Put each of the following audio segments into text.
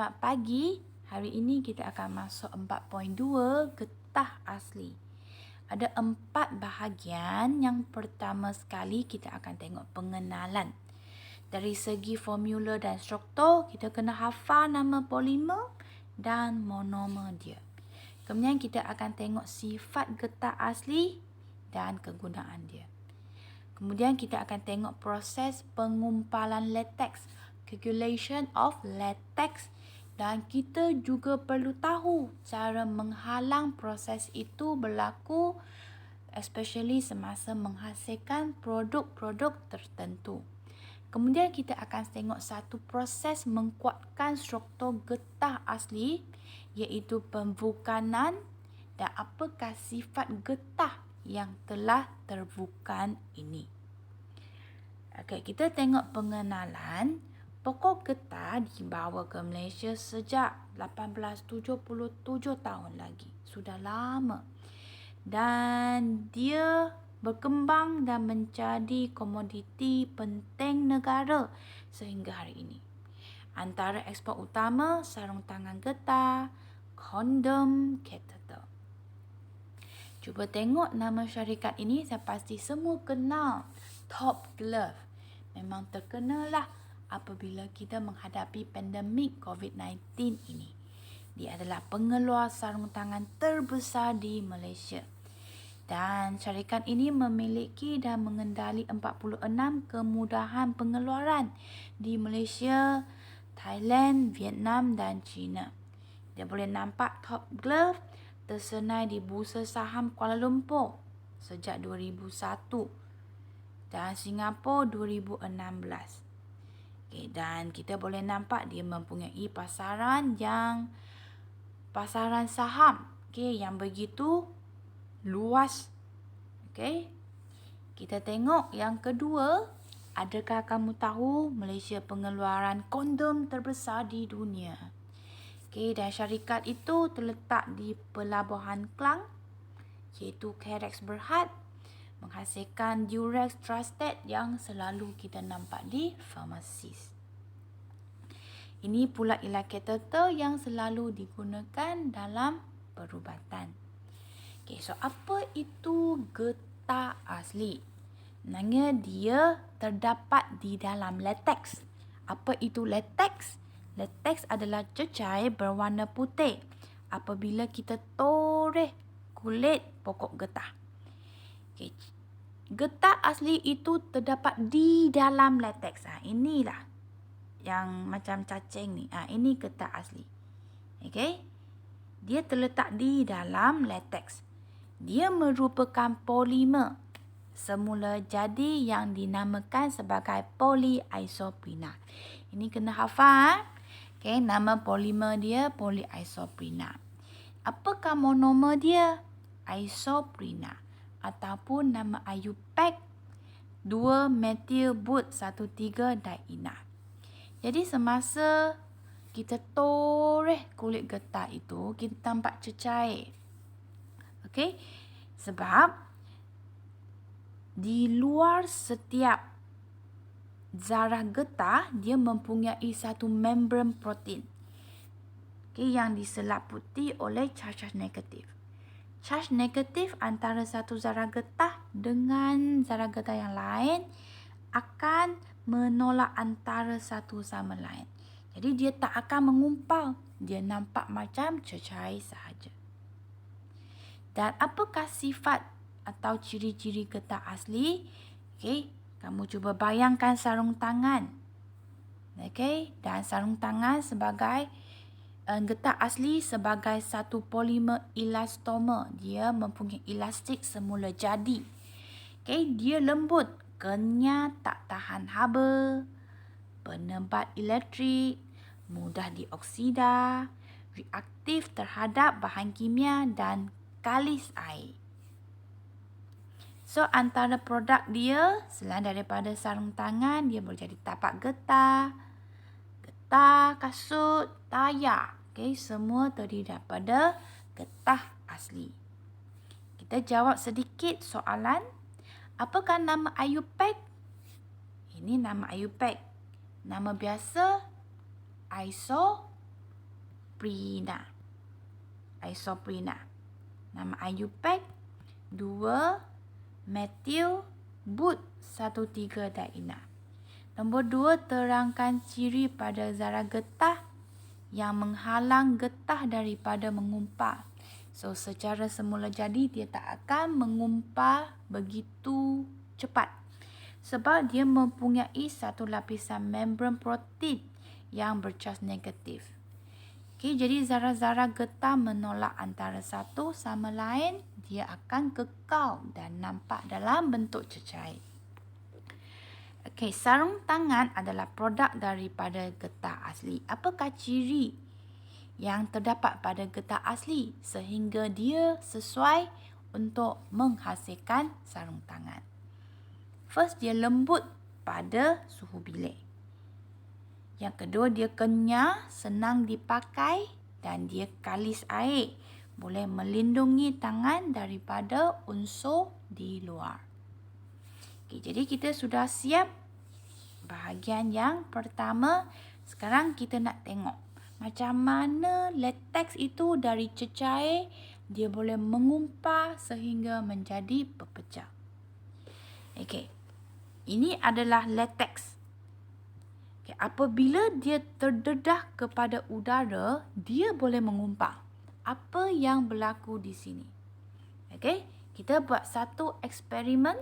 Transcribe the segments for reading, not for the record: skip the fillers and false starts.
Selamat pagi. Hari ini kita akan masuk 4.2 getah asli. Ada 4 bahagian. Yang pertama sekali kita akan tengok pengenalan. Dari segi formula dan struktur, kita kena hafal nama polimer dan monomer dia. Kemudian kita akan tengok sifat getah asli dan kegunaan dia. Kemudian kita akan tengok proses pengumpalan latex, calculation of latex, dan kita juga perlu tahu cara menghalang proses itu berlaku, especially semasa menghasilkan produk-produk tertentu. Kemudian kita akan tengok satu proses menguatkan struktur getah asli, iaitu pemvulkanan dan apakah sifat getah yang telah tervulkan ini. Okey, kita tengok pengenalan. Pokok getah dibawa ke Malaysia sejak 1877 tahun lagi. Sudah lama. Dan dia berkembang dan menjadi komoditi penting negara sehingga hari ini. Antara ekspor utama sarung tangan getah, kondom, kateter. Cuba tengok nama syarikat ini, saya pasti semua kenal. Top Glove. Memang terkenal lah apabila kita menghadapi pandemik COVID-19 ini. Dia adalah pengeluar sarung tangan terbesar di Malaysia. Dan syarikat ini memiliki dan mengendali 46 kemudahan pengeluaran di Malaysia, Thailand, Vietnam dan China. Dia boleh nampak Top Glove tersenai di Bursa Saham Kuala Lumpur sejak 2001 dan Singapura 2016. Okay, dan kita boleh nampak dia mempunyai pasaran saham, yang begitu luas. Okay. Kita tengok yang kedua. Adakah kamu tahu Malaysia pengeluaran kondom terbesar di dunia? Okay, dan syarikat itu terletak di Pelabuhan Klang, iaitu Carex Berhad, menghasilkan Durex Trusted yang selalu kita nampak di farmasis. Ini pula ialah kateter yang selalu digunakan dalam perubatan. Okay, so apa itu getah asli? Sebenarnya dia terdapat di dalam latex. Apa itu latex? Latex adalah cecair berwarna putih apabila kita toreh kulit pokok getah. Okay. Getah asli itu terdapat di dalam latex. Inilah yang macam cacing ni. Ini getah asli. Okay. Dia terletak di dalam latex. Dia merupakan polimer semula jadi yang dinamakan sebagai polyisoprena. Ini kena hafal. Okay, nama polimer dia polyisoprena. Apakah monomer dia? Isoprena. Ataupun nama IUPAC 2-methyl but 1,3-dienah. Jadi semasa kita toreh kulit getah itu, kita tampak cecair. Okey? Sebab di luar setiap zarah getah, dia mempunyai satu membran protein. Okay, yang diselaputi oleh charge negatif. Charge negatif antara satu zarah getah dengan zarah getah yang lain akan menolak antara satu sama lain. Jadi dia tak akan mengumpal. Dia nampak macam cecair sahaja. Dan apakah sifat atau ciri-ciri getah asli? Okey, kamu cuba bayangkan sarung tangan. Okey, dan sarung tangan sebagai getah asli sebagai satu polimer elastomer. Dia mempunyai elastik semula jadi. Okay, dia lembut, kenyal, tak tahan haba, penebat elektrik, mudah dioksida, reaktif terhadap bahan kimia dan kalis air. So, antara produk dia, selain daripada sarung tangan, dia boleh jadi tapak getah, kasut, tayar. Okay, semua terdiri daripada getah asli. Kita jawab sedikit soalan. Apakah nama IUPAC? Ini nama IUPAC. Nama biasa, Isoprena. Nama IUPAC 2 metil but 1,3 diena. Nombor 2, terangkan ciri pada zarah getah yang menghalang getah daripada mengumpal. So, secara semula jadi dia tak akan mengumpal begitu cepat. Sebab dia mempunyai satu lapisan membran protein yang bercas negatif. Okay, jadi zarah-zarah getah menolak antara satu sama lain, dia akan kekal dan nampak dalam bentuk cecair. Okay, sarung tangan adalah produk daripada getah asli. Apakah ciri yang terdapat pada getah asli sehingga dia sesuai untuk menghasilkan sarung tangan? First, dia lembut pada suhu bilik. Yang kedua, dia kenyal, senang dipakai dan dia kalis air. Boleh melindungi tangan daripada unsur di luar. Okay, jadi kita sudah siap bahagian yang pertama. Sekarang kita nak tengok macam mana latex itu dari cecair dia boleh mengumpal sehingga menjadi berpecah. Okay, ini adalah latex. Apabila dia terdedah kepada udara, dia boleh mengumpal. Apa yang berlaku di sini? Okey, kita buat satu eksperimen.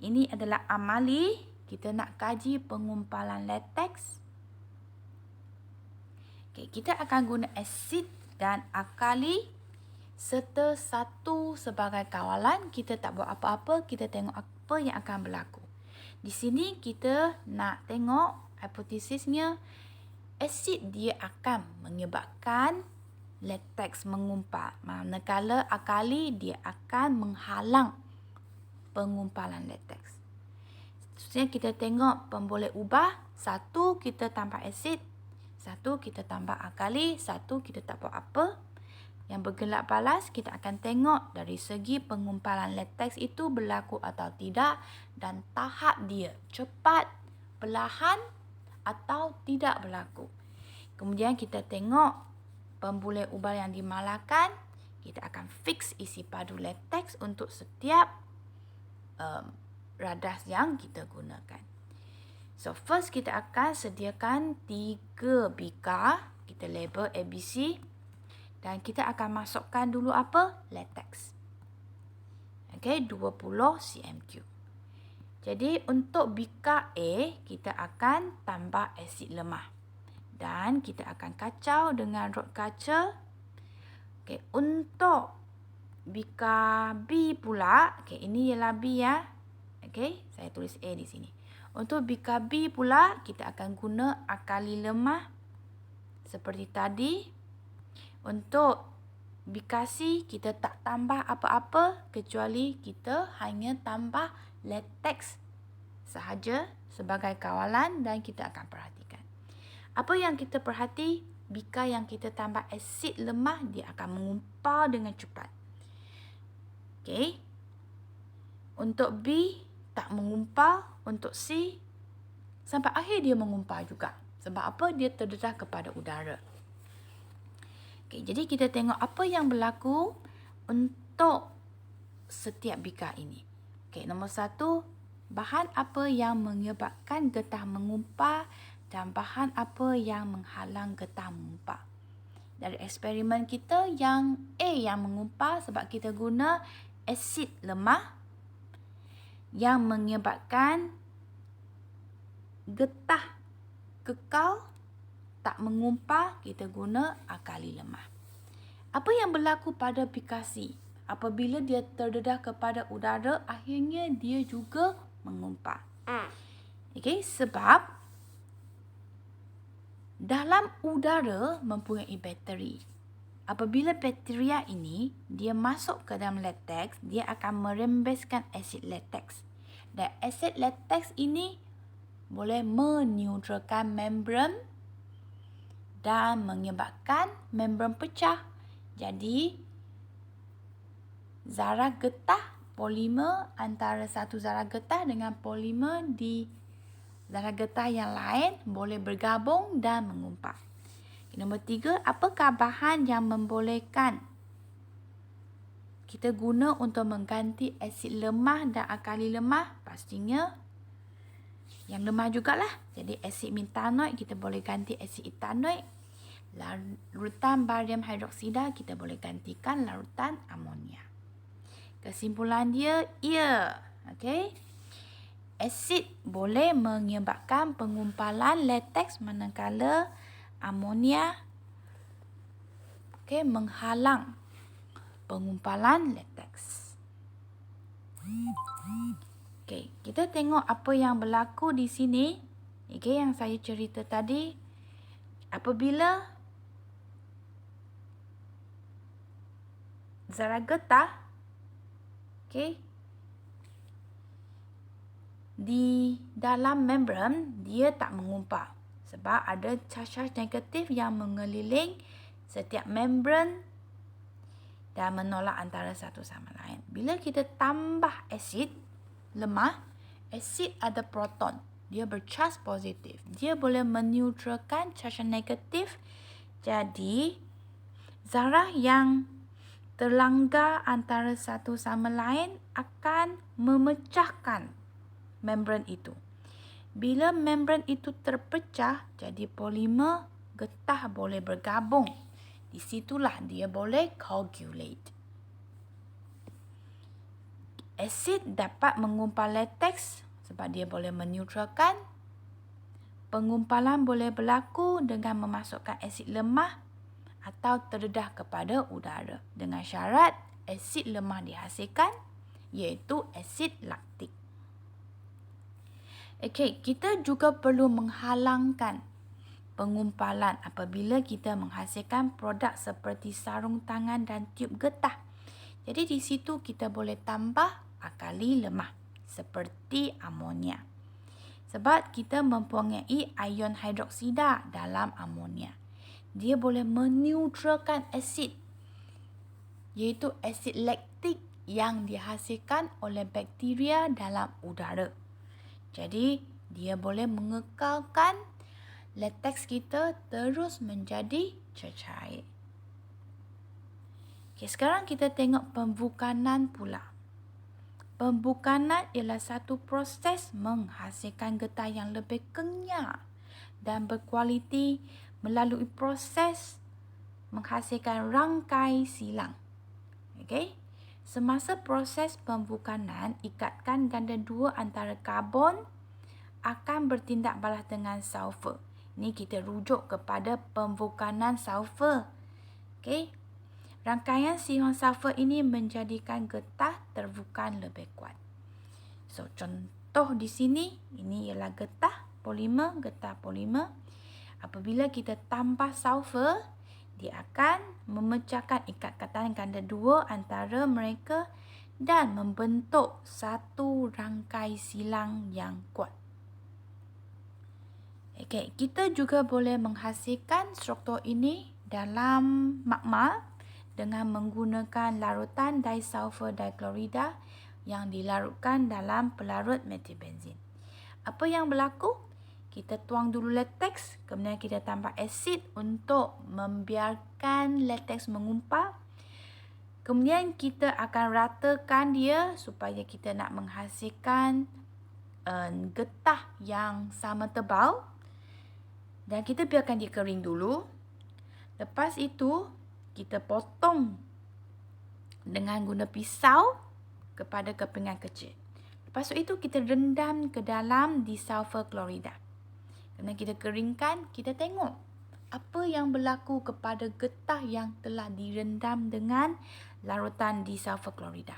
Ini adalah amali. Kita nak kaji pengumpalan latex. Okey, kita akan guna asid dan alkali serta satu sebagai kawalan. Kita tak buat apa-apa, kita tengok apa yang akan berlaku. Di sini kita nak tengok hipotesisnya, asid dia akan menyebabkan latex mengumpal. Manakala alkali dia akan menghalang pengumpalan latex. Seterusnya kita tengok pemboleh ubah. Satu kita tambah asid, satu kita tambah alkali, satu kita tak buat apa. Yang bergelap balas kita akan tengok dari segi pengumpalan latex itu berlaku atau tidak dan tahap dia cepat, perlahan atau tidak berlaku. Kemudian kita tengok pemboleh ubah yang dimalahkan. Kita akan fix isi padu latex untuk setiap radas yang kita gunakan. So first kita akan sediakan 3 bikar. Kita label ABC. Dan kita akan masukkan dulu apa? Latex. Okay, 20 cm3. Jadi untuk bikar A, kita akan tambah asid lemah. Dan kita akan kacau dengan rod kaca. Okay, untuk bikar B pula, okay, ini ialah B ya. Okay, saya tulis A di sini. Untuk bikar B pula, kita akan guna alkali lemah seperti tadi. Untuk bikar C, kita tak tambah apa-apa kecuali kita hanya tambah latex sahaja sebagai kawalan dan kita akan perhatikan. Apa yang kita perhati? Bikar yang kita tambah asid lemah, dia akan mengumpal dengan cepat. Okey. Untuk B, tak mengumpal. Untuk C, sampai akhir dia mengumpal juga. Sebab apa? Dia terdedah kepada udara. Okey, jadi kita tengok apa yang berlaku untuk setiap bikar ini. Okey, nombor 1, bahan apa yang menyebabkan getah mengumpal dan bahan apa yang menghalang getah mengumpal. Dari eksperimen kita, yang A yang mengumpal sebab kita guna asid lemah yang menyebabkan getah kekal tak mengumpal, kita guna alkali lemah. Apa yang berlaku pada bikar C? Apabila dia terdedah kepada udara, akhirnya dia juga mengumpal. Okey, sebab dalam udara mempunyai bakteri. Apabila bakteria ini dia masuk ke dalam latex, dia akan merembeskan asid latex. Dan asid latex ini boleh meneutralkan membran dan menyebabkan membran pecah. Jadi zarah getah, polimer antara satu zarah getah dengan polimer di zarah getah yang lain boleh bergabung dan mengumpal. Nombor 3, apakah bahan yang membolehkan kita guna untuk mengganti asid lemah dan alkali lemah? Pastinya yang lemah jugalah. Jadi asid metanoid kita boleh ganti asid etanoid. Larutan barium hidroksida kita boleh gantikan larutan amonia. Kesimpulan dia, ya. Okey. Asid boleh menyebabkan pengumpalan lateks manakala amonia menghalang pengumpalan lateks. Okey, kita tengok apa yang berlaku di sini. Okey, yang saya cerita tadi. Apabila zarah getah di dalam membran, dia tak mengumpal sebab ada charge negatif yang mengeliling setiap membran dan menolak antara satu sama lain. Bila kita tambah asid lemah, asid ada proton. Dia bercharge positif. Dia boleh meneutralkan charge negatif. Jadi, zarah yang terlanggar antara satu sama lain akan memecahkan membran itu. Bila membran itu terpecah, jadi polimer getah boleh bergabung. Di situlah dia boleh coagulate. Asid dapat mengumpal lateks sebab dia boleh meneutralkan. Pengumpalan boleh berlaku dengan memasukkan asid lemah atau terdedah kepada udara dengan syarat asid lemah dihasilkan, iaitu asid laktik. Okey, kita juga perlu menghalangkan pengumpalan apabila kita menghasilkan produk seperti sarung tangan dan tiub getah. Jadi di situ kita boleh tambah alkali lemah seperti amonia. Sebab kita mempunyai ion hidroksida dalam amonia. Dia boleh meneutralkan asid, iaitu asid laktik yang dihasilkan oleh bakteria dalam udara. Jadi dia boleh mengekalkan lateks kita terus menjadi cecair. Okay, sekarang kita tengok pembukanan pula. Pembukanan ialah satu proses menghasilkan getah yang lebih kenyal dan berkualiti melalui proses menghasilkan rangkai silang. Okay? Semasa proses pembukanan, ikatkan ganda 2 antara karbon akan bertindak balas dengan sulfur. Ini kita rujuk kepada pembukanan sulfur. Okey. Rangkaian silang sulfur ini menjadikan getah terbukan lebih kuat. So, contoh di sini, ini ialah getah polimer. Apabila kita tambah sulfur, dia akan memecahkan ikatan ganda 2 antara mereka dan membentuk satu rangkai silang yang kuat. Okay, kita juga boleh menghasilkan struktur ini dalam magma dengan menggunakan larutan disulfur diklorida yang dilarutkan dalam pelarut metilbenzin. Apa yang berlaku? Kita tuang dulu lateks, kemudian kita tambah asid untuk membiarkan lateks mengumpal. Kemudian kita akan ratakan dia supaya kita nak menghasilkan getah yang sama tebal. Dan kita biarkan dia kering dulu. Lepas itu, kita potong dengan guna pisau kepada kepingan kecil. Lepas itu, kita rendam ke dalam disulfur klorida. Kerana kita keringkan, kita tengok apa yang berlaku kepada getah yang telah direndam dengan larutan disulfur klorida.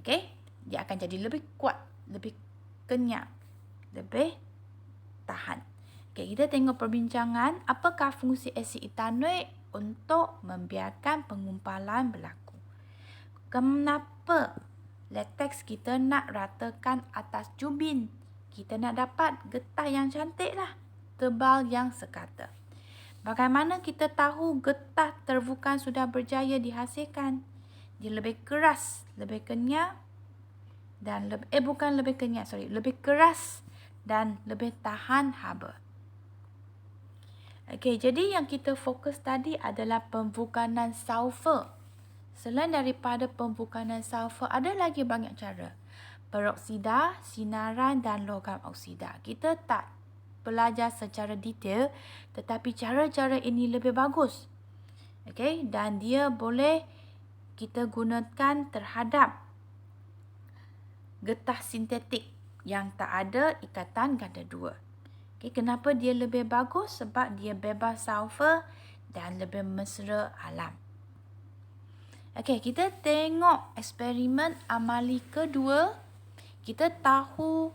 Okey, dia akan jadi lebih kuat, lebih kenyal, lebih tahan. Okay, kita tengok perbincangan apakah fungsi asid etanoik untuk membiarkan pengumpalan berlaku. Kenapa lateks kita nak ratakan atas jubin? Kita nak dapat getah yang cantik lah, tebal yang sekata. Bagaimana kita tahu getah terbukan sudah berjaya dihasilkan? Dia lebih keras, lebih kenyal dan lebih keras dan lebih tahan haba. Okey, jadi yang kita fokus tadi adalah pemvulkanan sulfur. Selain daripada pemvulkanan sulfur, ada lagi banyak cara. Peroksida, sinaran dan logam oksida. Kita tak belajar secara detail, tetapi cara-cara ini lebih bagus. Okey, dan dia boleh kita gunakan terhadap getah sintetik yang tak ada ikatan ganda dua. Okay, kenapa dia lebih bagus? Sebab dia bebas sulfur dan lebih mesra alam. Okey, kita tengok eksperimen amali kedua. Kita tahu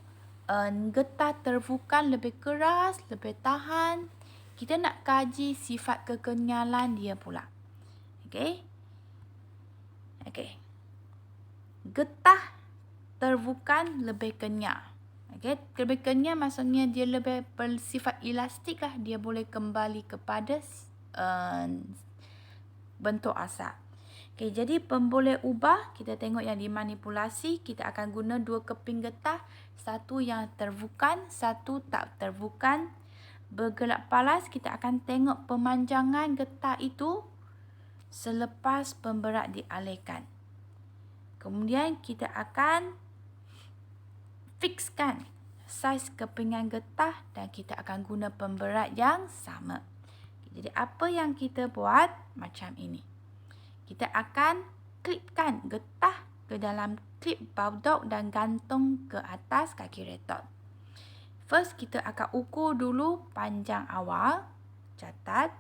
getah tervukan lebih keras, lebih tahan. Kita nak kaji sifat kekenyalan dia pula. Okey. Okey. Getah tervukan lebih kenyal. Okay. Lebih kenyal maksudnya dia lebih bersifat elastik lah. Dia boleh kembali kepada bentuk asal. Okay, jadi pemboleh ubah, kita tengok yang dimanipulasi. Kita akan guna dua keping getah. Satu yang tervukan, satu tak tervukan. Bergelap palas, kita akan tengok pemanjangan getah itu selepas pemberat dialihkan. Kemudian kita akan fixkan saiz kepingan getah dan kita akan guna pemberat yang sama. Jadi apa yang kita buat macam ini. Kita akan klipkan getah ke dalam klip baudok dan gantung ke atas kaki retort. First kita akan ukur dulu panjang awal, catat.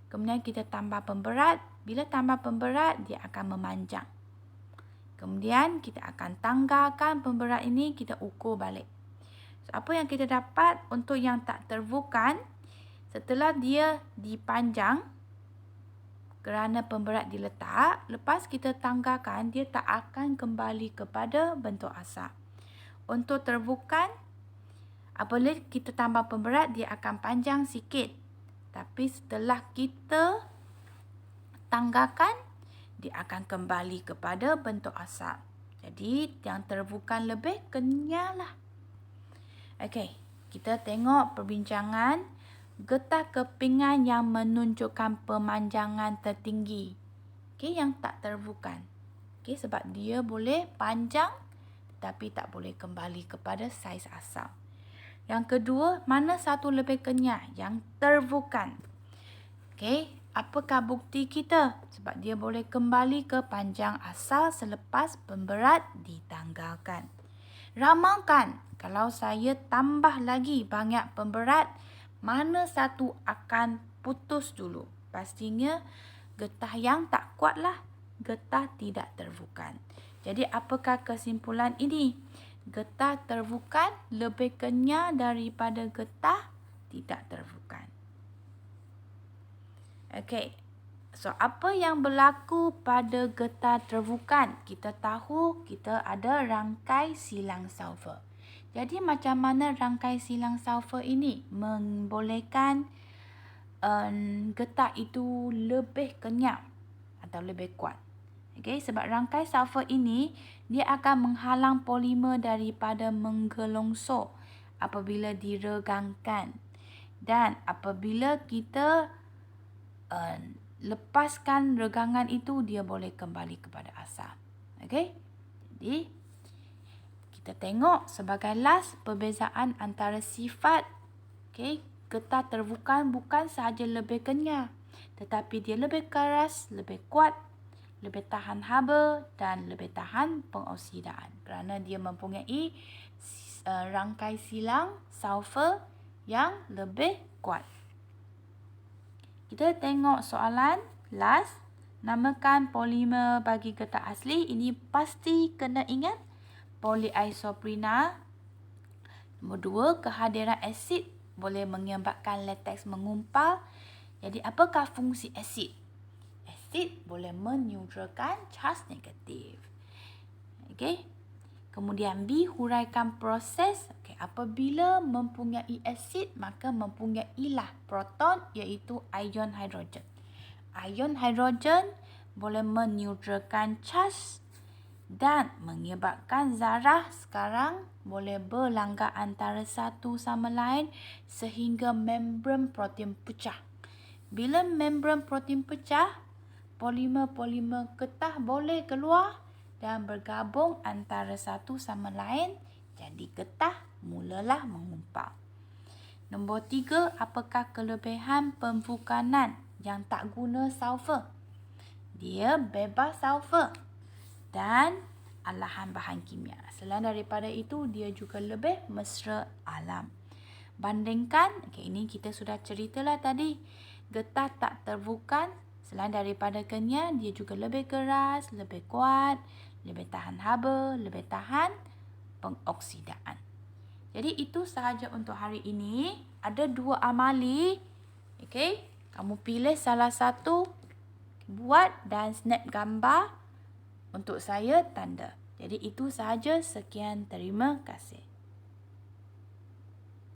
Kemudian kita tambah pemberat. Bila tambah pemberat dia akan memanjang. Kemudian kita akan tanggalkan pemberat ini, kita ukur balik. So, apa yang kita dapat untuk yang tak tervukan, setelah dia dipanjang kerana pemberat diletak, lepas kita tanggalkan, dia tak akan kembali kepada bentuk asal. Untuk tervukan, apabila kita tambah pemberat, dia akan panjang sikit. Tapi setelah kita tanggalkan, dia akan kembali kepada bentuk asal. Jadi, yang tervukan lebih kenyal lah. Okey, kita tengok perbincangan getah kepingan yang menunjukkan pemanjangan tertinggi. Okey, yang tak tervukan. Okey, sebab dia boleh panjang tetapi tak boleh kembali kepada saiz asal. Yang kedua, mana satu lebih kenyal? Yang tervukan. Okey, apakah bukti kita? Sebab dia boleh kembali ke panjang asal selepas pemberat ditanggalkan. Ramalkan, kalau saya tambah lagi banyak pemberat, mana satu akan putus dulu? Pastinya getah yang tak kuatlah, getah tidak tervukan. Jadi apakah kesimpulan ini? Getah tervukan lebih kenyal daripada getah tidak tervukan. Okey. So, apa yang berlaku pada getah tervukan? Kita tahu kita ada rangkai silang sulfur. Jadi, macam mana rangkai silang sulfur ini membolehkan getah itu lebih kenyal atau lebih kuat? Okey, sebab rangkai sulfur ini, dia akan menghalang polimer daripada menggelongsor apabila diregangkan. Dan apabila kita lepaskan regangan itu, dia boleh kembali kepada asal. Okey. Jadi kita tengok sebagai last perbezaan antara sifat getah tervukan bukan sahaja lebih kenyal, tetapi dia lebih keras, lebih kuat, lebih tahan haba dan lebih tahan pengoksidaan kerana dia mempunyai rangkai silang sulfur yang lebih kuat. Kita tengok soalan last. Namakan polimer bagi getah asli. Ini pasti kena ingat. Polyisoprena. Nombor 2, kehadiran asid boleh menyebabkan lateks mengumpal. Jadi apakah fungsi asid? Asid boleh menetralkan charge negatif. Okey. Kemudian B, huraikan proses. Okay, apabila mempunyai asid, maka mempunyailah proton iaitu ion hidrogen. Ion hidrogen boleh menetralkan charge dan menyebabkan zarah sekarang boleh berlanggar antara satu sama lain sehingga membran protein pecah. Bila membran protein pecah, polimer-polimer getah boleh keluar dan bergabung antara satu sama lain, jadi getah mulalah mengumpal. Nombor 3, apakah kelebihan pemvulkanan yang tak guna sulfur? Dia bebas sulfur dan alahan bahan kimia. Selain daripada itu, dia juga lebih mesra alam. Bandingkan, ini kita sudah ceritalah tadi, getah tak tervulkan, selain daripada kenyal, dia juga lebih keras, lebih kuat, lebih tahan haba, lebih tahan pengoksidaan. Jadi itu sahaja untuk hari ini. Ada 2 amali. Okey, kamu pilih salah satu, buat dan snap gambar untuk saya tanda. Jadi itu sahaja. Sekian, terima kasih.